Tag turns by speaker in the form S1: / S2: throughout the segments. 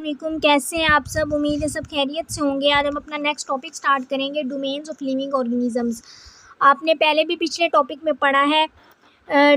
S1: वालेकुम, कैसे हैं आप सब। उम्मीद है सब खैरियत से होंगे। आज हम अपना नेक्स्ट टॉपिक स्टार्ट करेंगे, डोमेन्स ऑफ लिविंग ऑर्गेनिजम्स। आपने पहले भी पिछले टॉपिक में पढ़ा है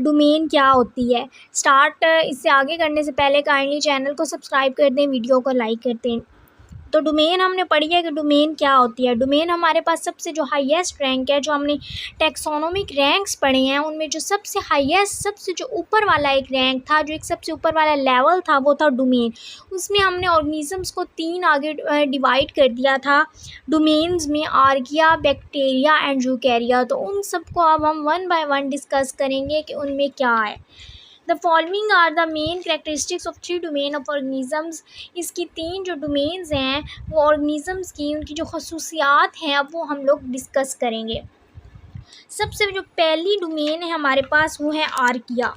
S1: डोमेन क्या होती है। इससे आगे करने से पहले काइंडली चैनल को सब्सक्राइब कर दें, वीडियो को लाइक कर दें। तो डोमेन हमने पढ़ी है कि डोमेन क्या होती है। डोमेन हमारे पास सबसे जो हाईएस्ट रैंक है, जो हमने टैक्सोनॉमिक रैंक्स पढ़े हैं उनमें जो सबसे हाईएस्ट, सबसे जो ऊपर वाला एक रैंक था, जो एक सबसे ऊपर वाला लेवल था, वो था डोमेन। उसमें हमने ऑर्गेनिजम्स को 3 आगे डिवाइड कर दिया था डोमेन्स में, आर्किया, बैक्टीरिया एंड यूकैरिया। तो उन सबको अब हम 1 बाय 1 डिस्कस करेंगे कि उनमें क्या है। The following are the main characteristics of 3 domain of organisms. इसकी 3 जो डोमेन्स हैं वो ऑर्गेनिजम्स की, उनकी जो खसूसियात हैं अब वो हम लोग डिस्कस करेंगे। सबसे जो पहली डोमेन है हमारे पास वो है archaea.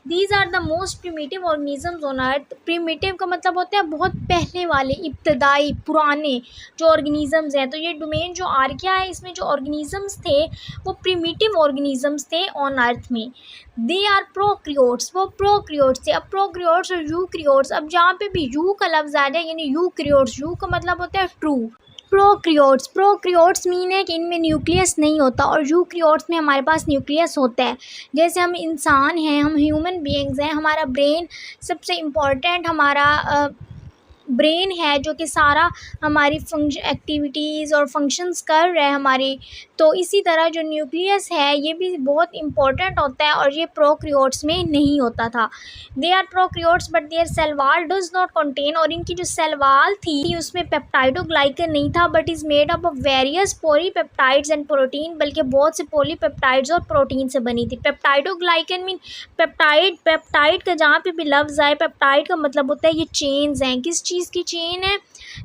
S1: These are the most primitive organisms on earth. Primitive का मतलब होता है बहुत पहले वाले, इब्तदाई, पुराने जो ऑर्गेनिजम्स हैं। तो ये डोमेन जो आर्किया है, इसमें जो ऑर्गेनिजम्स थे वो प्रिमिटिव ऑर्गेनिजम्स थे ऑन अर्थ में। दे आर प्रोक्रियोट्स, वो प्रोक्रियोट्स थे। अब प्रोक्रियोट्स और यूक्रियोट्स, अब जहाँ पे भी यू का लफ्ज़ आ जाए यानी यूक्रियोट्स, यू का मतलब होता है ट्रू। प्रोक्रियोट्स मीन है कि इनमें न्यूक्लियस नहीं होता, और यूक्रियोट्स में हमारे पास न्यूक्लियस होता है। जैसे हम इंसान हैं, हम ह्यूमन बीइंग्स हैं, हमारा ब्रेन सबसे इम्पॉर्टेंट हमारा ब्रेन है, जो कि सारा हमारी एक्टिविटीज़ और फंक्शंस कर रहे हैं हमारी। तो इसी तरह जो न्यूक्लियस है ये भी बहुत इम्पॉर्टेंट होता है, और ये प्रोक्रियोट्स में नहीं होता था। They are prokaryotes but their cell wall does not contain, और इनकी जो सेल वाल थी उसमें पेप्टाइडोग्लाइकन नहीं था, but is made up of various polypeptides and protein, बल्कि बहुत से पॉलीपेप्टाइड्स और प्रोटीन से बनी थी। पेप्टाइडोग्लाइकन मीन पेप्टाइड का जहाँ पे भी लफ्ज़ आए, पेप्टाइड का मतलब होता है ये चेन्स हैं। किस चीज़ की चेन है?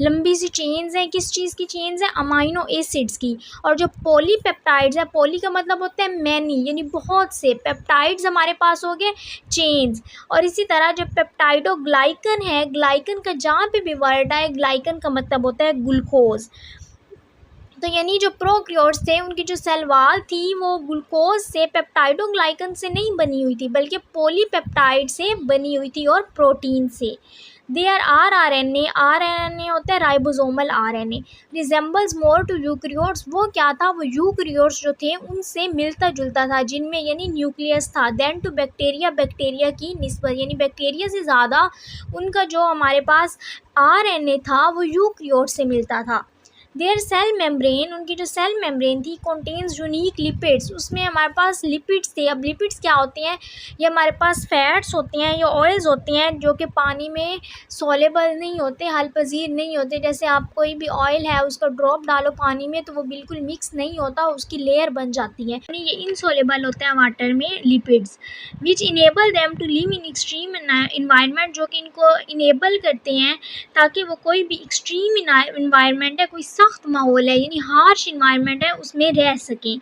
S1: लंबी सी चेन्स हैं। किस चीज़ की चेन्स है? अमाइनो एसिड्स की। और जो पॉलीपेप्टाइड्स है, पॉली का मतलब होता है मैनी, यानी बहुत से। पेप्टाइड्स हमारे पास हो गए चेन्स। और इसी तरह जो पेप्टाइडोग्लाइकन है, ग्लाइकन का जहाँ पे भी वर्ड आए, ग्लाइकन का मतलब होता है ग्लूकोज। तो यानी जो प्रोक्रियोट्स थे उनकी जो सेल वाल थी वो ग्लूकोज से, पेप्टाइडोग्लाइकन से नहीं बनी हुई थी, बल्कि पॉलीपेप्टाइड से बनी हुई थी और प्रोटीन से। दे आर आरएनए होता है ribosomal RNA. Resembles more to eukaryotes, वो क्या था? वो यूक्रियोट्स जो थे उनसे मिलता जुलता था, जिनमें यानी न्यूक्लियस था। देन टू बैक्टीरिया की निस्बत, यानी बैक्टीरिया से ज़्यादा उनका जो हमारे पास आरएनए था वो यूक्रियोट से मिलता था। देयर सेल मेम्ब्रेन, उनकी जो सेल मेम्ब्रेन थी, कंटेन्स यूनिक लिपिड्स, उसमें हमारे पास लिपिड्स थे। अब लिपिड्स क्या होते हैं? ये हमारे पास फैट्स होते हैं, ये ऑयल्स होते हैं जो कि पानी में सोलेबल नहीं होते, हल पजीर नहीं होते। जैसे आप कोई भी ऑयल है उसका ड्रॉप डालो पानी में तो वो बिल्कुल मिक्स नहीं होता, उसकी लेयर बन जाती है, यानी ये इनसोलेबल होते हैं वाटर में lipids. Which enable them to live in extreme environment, जो कि इनको इनेबल करते हैं ताकि वो कोई भी एक्सट्रीम इन्वायरमेंट है, कोई सख्त माहौल है यानी हार्श इन्वायरमेंट है, उसमें रह सकें।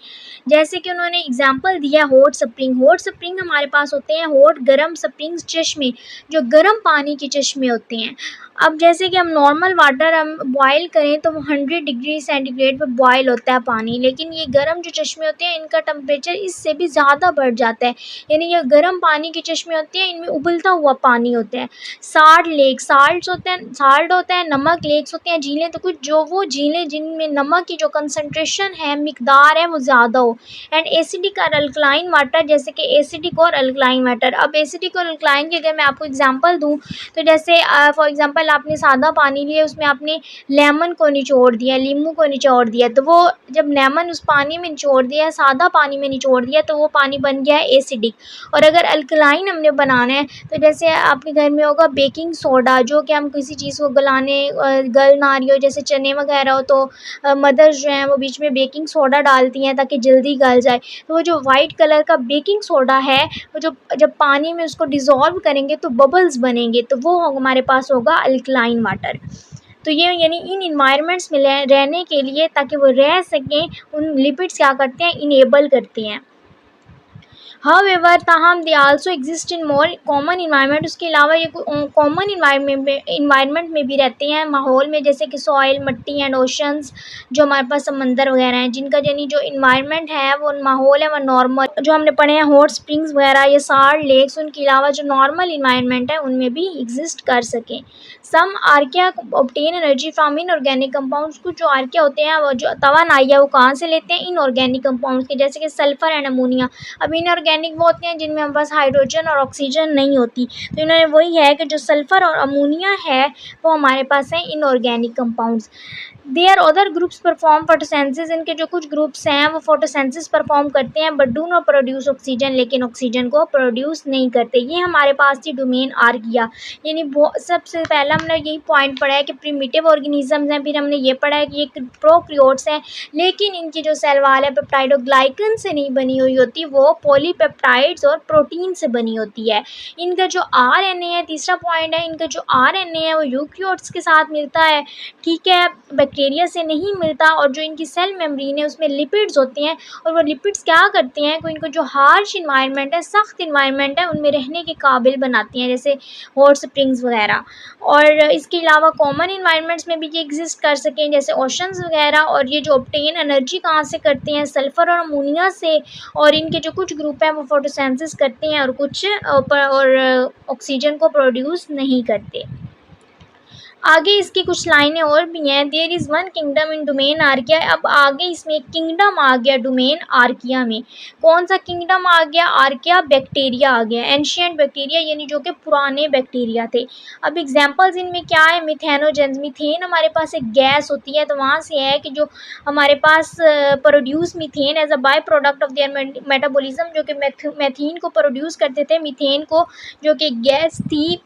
S1: जैसे कि उन्होंने एग्जांपल दिया हॉट स्प्रिंग। हॉट स्प्रिंग हमारे पास होते हैं हॉट, गर्म स्प्रिंग्स, चश्मे, जो गर्म पानी के चश्मे होते हैं। अब जैसे कि हम नॉर्मल वाटर हम बॉयल करें तो वो 100 डिग्री सेंटीग्रेड पर बॉयल होता है पानी, लेकिन ये गर्म जो चश्मे होते हैं इनका टेम्परेचर इससे भी ज़्यादा बढ़ जाता है, यानी ये गर्म पानी के चश्मे होते हैं, इनमें उबलता हुआ पानी होता है। साल्ट लेक, साल्ट होता है, नमक लेक्स होते हैं, झीलें। तो कुछ जो वो झीलें जिनमें नमक की जो कंसनट्रेशन है, मिकदार है, वो ज़्यादा हो। एंड एसिडिक और अल्कलाइन वाटर, जैसे कि एसिडिक और अल्कलाइन वाटर। अब एसिडिक और अल्कलाइन की अगर मैं आपको एग्जांपल दूं तो जैसे फॉर एग्जांपल आपने सादा पानी लिया, उसमें आपने लेमन को निचोड़ दिया, नींबू को निचोड़ दिया, तो वो जब लेमन उस पानी में निचोड़ दिया, सादा पानी में निचोड़ दिया, तो वो पानी बन गया है एसिडिक। और अगर अल्कलाइन हमने बनाना है तो जैसे आपके घर में होगा बेकिंग सोडा, जो कि हम किसी चीज़ को गल ना रही हो, जैसे चने वगैरह हो तो मदर्स जो हैं वो बीच में बेकिंग सोडा डालती हैं ताकि जल्दी गल जाए। तो वो जो वाइट कलर का बेकिंग सोडा है वो जब पानी में उसको डिज़ोल्व करेंगे तो बबल्स बनेंगे, तो वो हमारे पास होगा अल्कलाइन वाटर। तो ये यानी इन इन्वायरमेंट्स में रहने के लिए, ताकि वो रह सकें, उन लिपिड्स क्या करते हैं? इनेबल करते हैं। हाउएवर ताहम they also exist in more common environment, उसके अलावा ये कॉमन इन्वायरमेंट में भी रहते हैं माहौल में, जैसे कि सॉइल, मिट्टी एंड ओशंस, जो हमारे पास समंदर वगैरह हैं, जिनका यानी जो इन्वायरमेंट है वो माहौल है वो नॉर्मल, जो हमने पढ़े हैं हॉट स्प्रिंग्स वगैरह या साल्ट लेक्स, उनके अलावा जो नॉर्मल इन्वायरमेंट है उनमें भी एग्जिस्ट कर सकें। Some archaea obtain energy from inorganic compounds, कुछ जो आर्किया होते हैं वो जो तवानाई है वो कहाँ से लेते हैं, इनऑर्गेनिक कंपाउंड्स के, जैसे कि सल्फर एंड अमोनिया। अब इनऑर्गेनिक वो होते हैं जिनमें हमारे पास हाइड्रोजन और ऑक्सीजन नहीं होती, तो इन्होंने वही है कि जो सल्फर और अमोनिया है वो हमारे पास है inorganic compounds. Their other groups perform photosynthesis, इनके जो कुछ ग्रुप्स हैं वो फोटोसेंसिस परफॉर्म करते हैं but do not produce oxygen, लेकिन ऑक्सीजन को प्रोड्यूस नहीं करते। ये हमारे पास थी डोमेन आर्किया, यानी सबसे पहला हमने यही पॉइंट पढ़ा है कि प्रिमिटिव ऑर्गेनिजम्स हैं, फिर हमने ये पढ़ा है कि ये प्रोकैरियोट्स हैं, लेकिन इनकी जो सेल वाल है पेप्टाइडोग्लाइकन से नहीं बनी हुई होती, वो पॉलीपेप्टाइड्स और प्रोटीन से बनी होती है। इनका जो आरएनए है, तीसरा पॉइंट है, इनका जो आरएनए है वो यूकैरियोट्स के साथ मिलता है, ठीक है, बैक्टीरिया से नहीं मिलता। और जो इनकी सेल मेम्ब्रेन है उसमें लिपिड्स होते हैं, और वो लिपिड्स क्या करते हैं कि इनको जो हार्श इन्वायरमेंट है, सख्त इन्वायरमेंट है, उनमें रहने के काबिल बनाती हैं, जैसे हॉट स्प्रिंग्स वगैरह। और इसके अलावा कॉमन इन्वायरमेंट्स में भी ये एग्जिस्ट कर सकें, जैसे ओशंस वगैरह। और ये जो ऑब्टेन एनर्जी कहाँ से करते हैं, सल्फर और अमोनिया से, और इनके जो कुछ ग्रुप हैं वो फोटोसेंसिस करते हैं और कुछ और ऑक्सीजन को प्रोड्यूस नहीं करते। आगे इसकी कुछ लाइनें और भी हैं। There is one kingdom in domain archaea, अब आगे इसमें एक किंगडम आ गया डोमेन आर्किया में। कौन सा किंगडम आ गया, आर्किया बैक्टीरिया आ गया, एंशियंट बैक्टीरिया, यानी जो कि पुराने बैक्टीरिया थे। अब एग्जांपल्स इनमें क्या है, मिथेनोजेंस, मीथेन हमारे पास एक गैस होती है, तो वहाँ से है कि जो हमारे पास produce methane as a by product of their metabolism, जो कि मैथीन को प्रोड्यूस करते थे, मीथेन को, जो कि गैस थी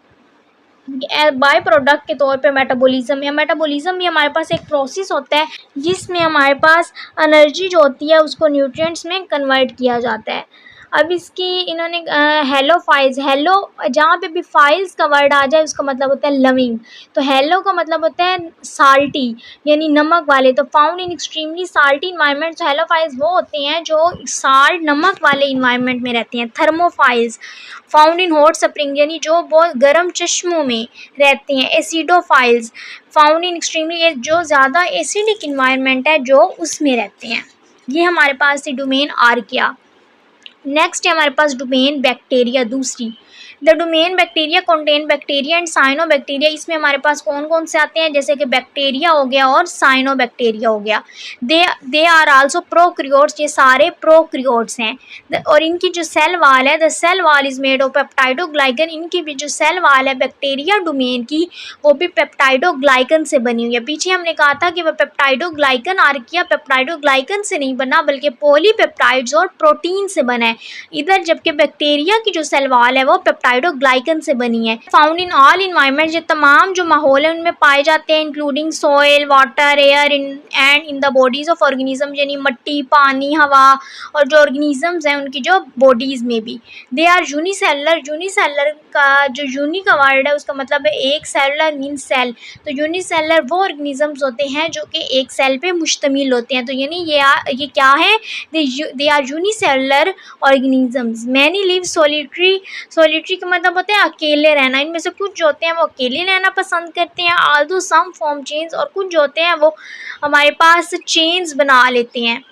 S1: बाय प्रोडक्ट के तौर पे मेटाबॉलिज्म। या मेटाबॉलिज्म भी हमारे पास एक प्रोसेस होता है जिसमें हमारे पास एनर्जी जो होती है उसको न्यूट्रिएंट्स में कन्वर्ट किया जाता है। अब इसकी इन्होंने हेलोफाइल्स, हेलो जहाँ पे भी फाइल्स का वर्ड आ जाए उसका मतलब होता है लविंग, तो हेलो का मतलब होता है साल्टी, यानी नमक वाले। तो found in extremely salty environment, तो हेलोफाइल्स वो होते हैं जो साल्ट नमक वाले इन्वायरमेंट में रहते हैं। Thermophiles found in hot spring, यानी जो बहुत गर्म चश्मों में रहते हैं। एसिडोफाइल्स फाउंड इन एक्सट्रीमली, जो ज़्यादा एसिडिक इन्वायरमेंट है जो उसमें रहते हैं। ये हमारे पास थी डोमेन आर्किया। नेक्स्ट है हमारे पास डोमेन बैक्टीरिया दूसरी। The domain bacteria contain bacteria and cyanobacteria, इसमें हमारे पास कौन कौन से आते हैं, जैसे कि बैक्टीरिया हो गया और साइनोबैक्टीरिया हो गया। दे आर आल्सो प्रोकैरियोट्स, ये सारे प्रोकैरियोट्स हैं। और इनकी जो सेल वाल है, the cell wall is made of peptidoglycan, इनकी भी जो सेल वाल है बैक्टीरिया डोमेन की वो भी पेप्टाइडोग्लाइकन से बनी हुई है। पीछे हमने कहा था कि वह पेप्टाइडोग्लाइकन आर्किया पेप्टाइडोग्लाइकन से नहीं बना बल्कि पॉलीपेप्टाइड्स और प्रोटीन से बना है इधर, जबकि बैक्टीरिया की जो सेल वाल है वो पेप्टाइडोग्लाइकन से बनी है। फाउंड इन ऑल इन्वायरमेंट, ये तमाम जो माहौल है उनमें पाए जाते हैं, including soil, water, air and in the bodies of organism, यानी मिट्टी, पानी, हवा, और जो ऑर्गेनिजम्स हैं उनकी जो बॉडीज में भी। दे आर यूनिसेलुलर, यूनिसेलुलर का जो यूनी का वर्ड है उसका मतलब है एक, सेलुलर मीन्स सेल, तो यूनिसेलुलर वो ऑर्गेनिजम्स होते हैं जो कि एक सेल पे मुश्तमिल होते हैं। तो यानी ये क्या है, they are unicellular organisms. Many live solitary, solitary का मतलब होता है अकेले रहना, इनमें से कुछ जो होते हैं वो अकेले रहना पसंद करते हैं। आल्दो सम फॉर्म चेन्स, और कुछ जो होते हैं वो हमारे पास चेन्स बना लेते हैं।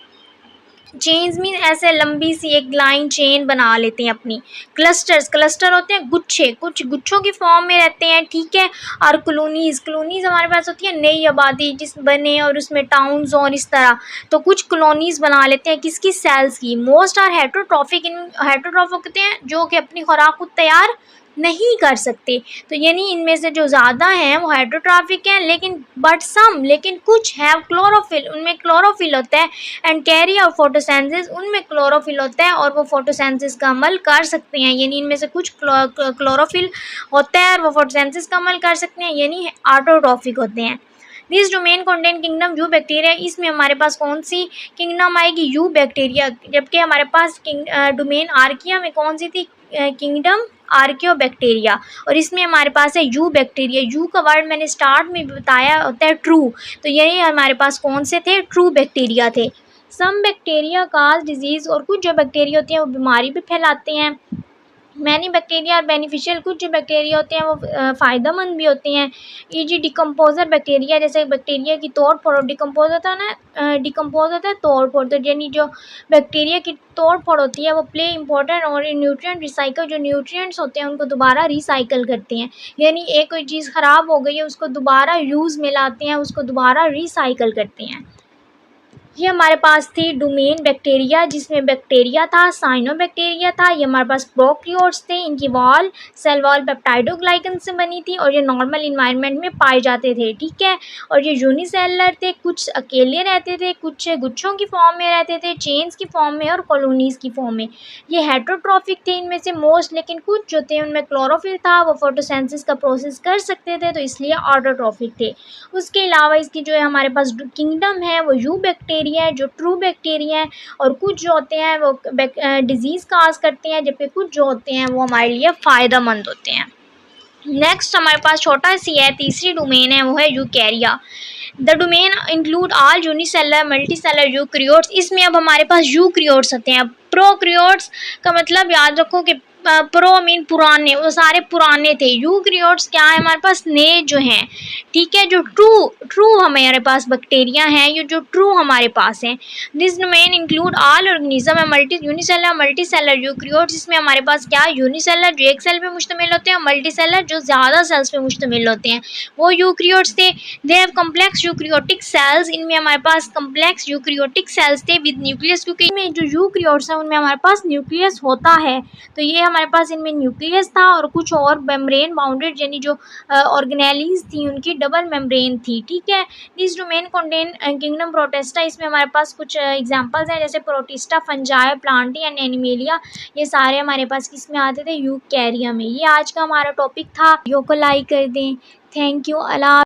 S1: चेन्स मीन ऐसे लंबी सी एक लाइन चेन बना लेते हैं अपनी। क्लस्टर्स, क्लस्टर होते हैं गुच्छे, कुछ गुच्छों की फॉर्म में रहते हैं, ठीक है। और कॉलोनीज, कॉलोनीज हमारे पास होती है नई आबादी जिस बने और उसमें टाउन्स और इस तरह, तो कुछ कॉलोनीज बना लेते हैं किसकी, सेल्स की। मोस्ट आर हेटरोट्रॉफिक, इन हेटरोट्रॉफिक होते हैं जो कि अपनी खुराक खुद तैयार नहीं कर सकते, तो यानी इनमें से जो ज़्यादा हैं वो हेटरोट्रॉफिक हैं, लेकिन कुछ है क्लोरोफिल, उनमें क्लोरोफिल होता है। एंड कैरी आउट फोटोसेंसिस, उनमें क्लोरोफिल होता है और वो फोटोसेंसिस का अमल कर सकते हैं, यानी इनमें से कुछ क्लोरोफिल होता है और वो फोटोसेंसिस का अमल कर सकते हैं, यानी ऑटोट्रॉफिक होते हैं। This domain contain kingdom you bacteria, इसमें हमारे पास कौन सी किंगडम आएगी, यू बैक्टीरिया, जबकि हमारे पास डोमेन आर्किया में कौन सी थी, किंगडम आर्कियोबैक्टीरिया, और इसमें हमारे पास है यू बैक्टीरिया। यू का वर्ड मैंने स्टार्ट में बताया होता है ट्रू, तो यही हमारे पास कौन से थे, ट्रू बैक्टीरिया थे। सम बैक्टीरिया काज डिजीज़, और कुछ जो बैक्टीरिया होती हैं वो बीमारी भी फैलाते हैं। मैनी बैक्टीरिया और बेनिफिशियल, कुछ जो बैक्टीरिया होते हैं वो फ़ायदेमंद भी होते हैं। ई.जी. डिकम्पोज़र बैक्टीरिया, जैसे बैक्टीरिया की तोड़ फोड़, डिकम्पोज होता है ना, डिकम्पोज होता है तोड़ फोड़, तो यानी जो बैक्टीरिया की तोड़ फोड़ होती है वो प्ले इंपॉर्टेंट और इन न्यूट्रिएंट रिसाइकल, जो न्यूट्रिएंट्स होते हैं उनको दोबारा रिसाइकल करते हैं। यानी एक कोई चीज़ ख़राब हो गई है उसको दोबारा यूज़ में लाते हैं, उसको दोबारा रिसाइकल करते हैं। ये हमारे पास थी डोमेन बैक्टीरिया, जिसमें बैक्टीरिया था, साइनोबैक्टीरिया था। ये हमारे पास प्रोकैरियोट्स थे, इनकी वॉल सेल वॉल पेप्टाइडोग्लाइकन से बनी थी और ये नॉर्मल इन्वायरमेंट में पाए जाते थे, ठीक है। और ये यूनिसेलुलर थे, कुछ अकेले रहते थे, कुछ गुच्छों की फॉर्म में रहते थे, चेन्स की फॉर्म में और कॉलोनीज़ की फॉर्म में। ये हेटेरोट्रॉफिक थे इनमें से मोस्ट, लेकिन कुछ जो थे उनमें क्लोरोफिल था, वो फोटोसिंथेसिस का प्रोसेस कर सकते थे, तो इसलिए ऑटोट्रॉफिक थे। उसके अलावा इसकी जो है हमारे पास किंगडम है वो यू बैक्टीरिया है, जो ट्रू बैक्टीरिया है, और कुछ जो होते हैं वो डिजीज़ काज करते हैं, जबकि कुछ जो होते हैं वो हमारे लिए फ़ायदेमंद होते हैं। नेक्स्ट हमारे पास छोटा सी है, तीसरी डोमेन है, वो है यूकैरिया। The domain include all unicellular multicellular eukaryotes. इसमें अब हमारे पास यूक्रियोट्स होते हैं। प्रोक्रियोट्स का मतलब याद रखो कि प्रो मीन पुराने, वो सारे पुराने थे। यूक्रियोट्स क्या है हमारे पास, नए जो हैं, ठीक है। जो ट्रू हमारे पास बैक्टीरिया हैं, ये जो ट्रू हमारे पास हैं। This domain include all organism है, यूनिसेलर मल्टीसेलर यूक्रियोट्स। इसमें हमारे पास क्या, यूनिसेलर जो एक सेल पे मुश्तमिल होते हैं, मल्टीसेलर जो ज़्यादा सेल्स पे मुश्तमिल होते हैं, वो यूक्रियोट्स थे। They have complex eukaryotic cells. इनमें हमारे पास कम्प्लेक्स यूक्रियोटिक सेल्स थे विद न्यूक्लियस, क्योंकि इनमें जो यूक्रियोट्स हैं उनमें हमारे पास न्यूक्लियस होता है, तो ये हमारे पास इनमें न्यूक्लियस था। और कुछ और मेम्ब्रेन बाउंडेड, यानी जो ऑर्गेनेलीज थी उनकी डबल मेम्ब्रेन थी, ठीक है। This domain contain kingdom protista. इसमें हमारे पास कुछ एग्जांपल्स हैं, जैसे protista, fungi, Plantae and animalia. ये सारे हमारे पास किस में आते थे, यूकैरिया में। ये आज का हमारा टॉपिक था। वीडियो को लाइक कर दें। Thank you. अल्लाह।